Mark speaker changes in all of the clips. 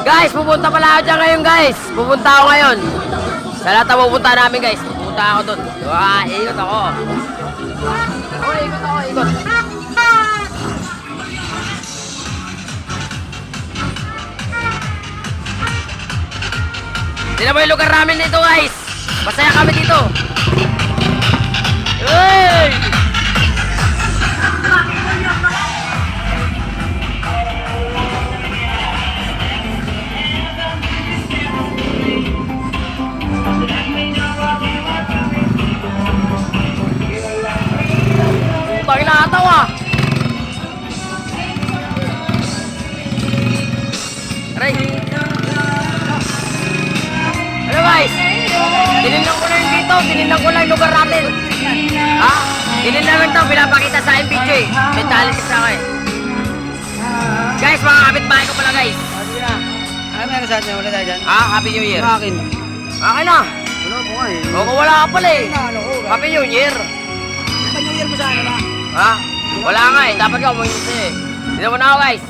Speaker 1: Guys, pupunta pala ako dyan ngayon guys. Pupunta ako ngayon. Sa lahat na pupunta namin guys. Pupunta ako doon. Ikot ako. Ikot. Tignan mo yung lugar namin dito guys. Masaya kami dito. Hey! Putang nakataw ah. Aray. Hello guys. Tinignan ko lang dito. Tinignan ko lang lugar natin. Ha? Tinignan lang ito. Pinapakita sa akin video eh. May talent sa akin. Guys, mga kapitbahay ko pala guys.
Speaker 2: Ano meron sa atin? Wala tayo dyan?
Speaker 1: Happy New Year.
Speaker 2: Akin.
Speaker 1: Akin na.
Speaker 2: Wala po nga eh.
Speaker 1: O kung wala ka pala eh. Happy New Year.
Speaker 2: Happy New Year mo sa ano na?
Speaker 1: Ha? Wala nga eh. Dapat ka umayin eh. Dito mo na ako guys.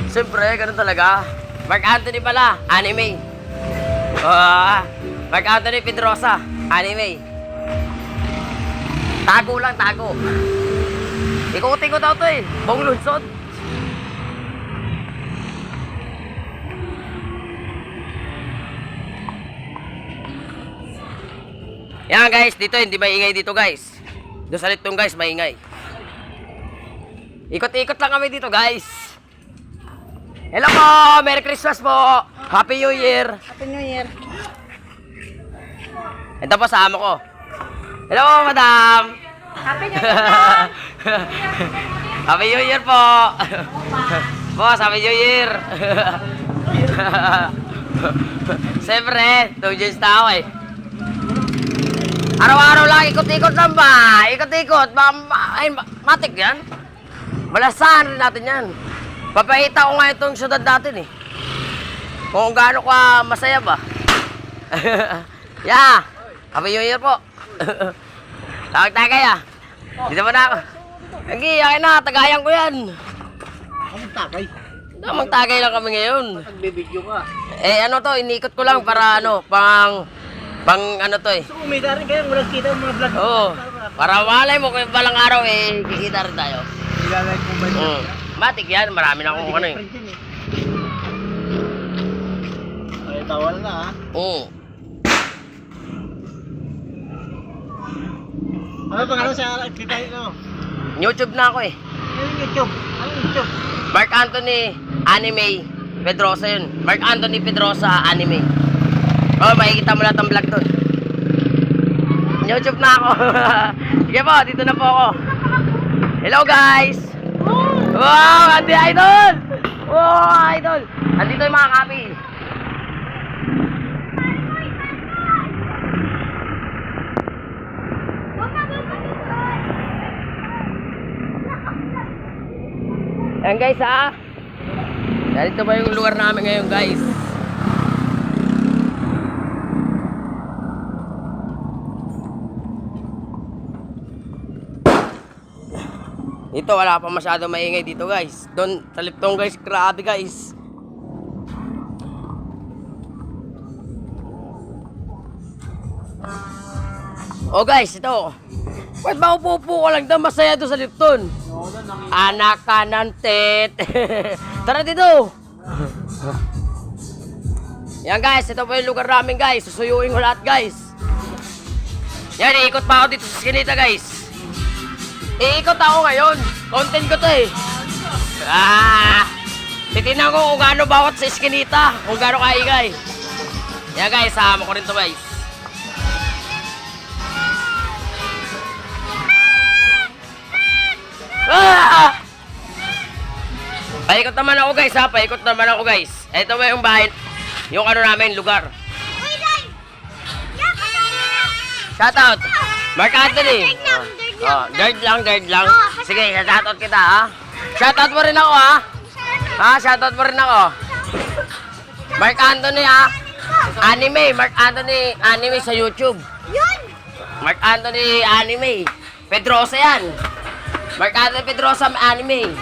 Speaker 1: Siyempre, ganun talaga. Mark Anthony pala, anime. Mark Anthony Pedrosa, anime. Tago lang, tago. Ikutin ko daw to eh. Buong lunsod. Yan guys, dito hindi maingay dito guys. Doon sa litong guys, maingay. Ikot-ikot lang kami dito guys. Hello po! Merry Christmas po! Happy New Year!
Speaker 2: Happy New Year.
Speaker 1: Ito po sa amo ko. Hello, madam!
Speaker 2: Happy New Year.
Speaker 1: Happy New Year po! Boss, Happy New Year! Siyempre, 2 years na ako eh. Araw-araw lang, ikot-ikot lang ba? Ikot-ikot. Ay, matik yan. Malasahan rin natin yan. Papakita ko nga itong syudad natin eh. Kung gaano ka masaya ba. Yeah. Happy New Year po. Tawag-tagay ah. Dito mo na ako. Lagi, akin na. Tagayan ko yan.
Speaker 2: Anong tagay?
Speaker 1: Magtagay lang kami ngayon.
Speaker 2: Nagbibidyo ka.
Speaker 1: Eh ano to, iniikot ko lang para ano, pang ano to eh.
Speaker 2: So, umida rin kayo. Walang kita yung mga vlog.
Speaker 1: Oo. Para malay mo kung balang araw eh, kikita rin tayo.
Speaker 2: Ilalike mo ba yun?
Speaker 1: Matik yan, marami na akong ano eh.
Speaker 2: Ay, tawal na ha.
Speaker 1: Oo.
Speaker 2: Ano pangalan sa kita yun?
Speaker 1: YouTube na ako eh.
Speaker 2: Ano YouTube? Ano YouTube?
Speaker 1: Mark Anthony Anime Pedrosa yun. Mark Anthony Pedrosa Anime. Oh, makikita mo lahat ang vlog doon. YouTube na ako. Sige po, dito na po ako. Hello guys! Wow, Ate Idol! Wow, Idol! Andito yung mga kapi. Ayan guys ha. Dito ba yung lugar namin ngayon guys? Dito wala pa masyado maingay dito guys. Doon sa Liptong guys, grabe guys. Oh guys, ito. Ba't ba upo-upo ko lang daw masaya doon sa Lipton? Anak ka ng tet. Tara dito. Yan guys, ito po yung lugar namin guys. Susuyuin ko lahat guys. Yan, iikot pa ako dito sa Skinita guys. Iikot ako ngayon. Content ko to eh. Titinan ko kung gaano bawat sa Skinita. Kung gaano kaingay. Yan guys, sama ko rin to guys. Paikot naman ako guys ha. Paikot naman ako guys. Ito ba yung bahay. Yung ano namin, lugar. Shoutout. Mark Anthony. Dirt lang. Sige, shoutout kita ha. Shoutout mo rin ako ha. Ha, shoutout mo rin ako. Mark Anthony ha. Anime, Mark Anthony Anime sa YouTube.
Speaker 3: Yun!
Speaker 1: Mark Anthony Anime. Pedrosa yan. Mark Anthony Pedrosa Anime.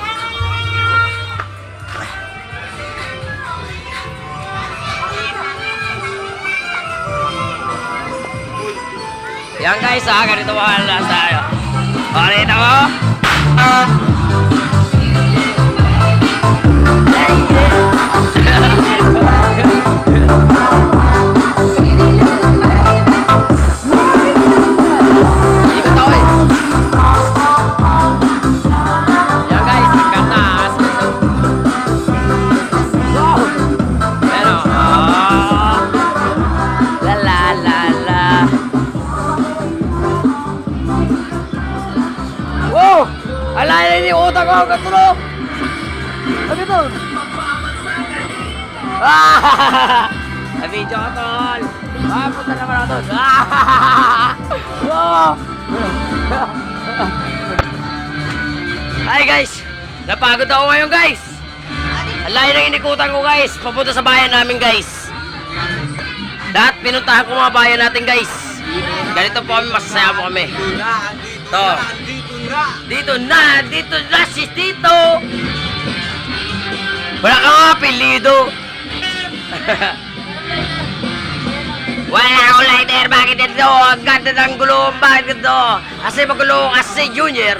Speaker 1: Yan guys ganito wala tayo. Ulit ako. Ikot ako eh. Yan guys, ang ganda. Wow! Pero, la la la la. Wow! Alala ni utak ko, katulog! Sabi ito! Video ka, tol! Punta naman ako, tol! Wow! Hi guys! Napagod ako ngayon guys! Ang layo ng inikutan ko guys! Papunta sa bayan namin guys! Lahat pinuntahan ko mga bayan natin guys! Ganito po kami, masasaya po kami! To! Dito na si Tito! Wala kang apelido! Wala akong lighter, bakit ito? Ang ganda ng gulong, bakit ito? Kasi magulo kasi Junior.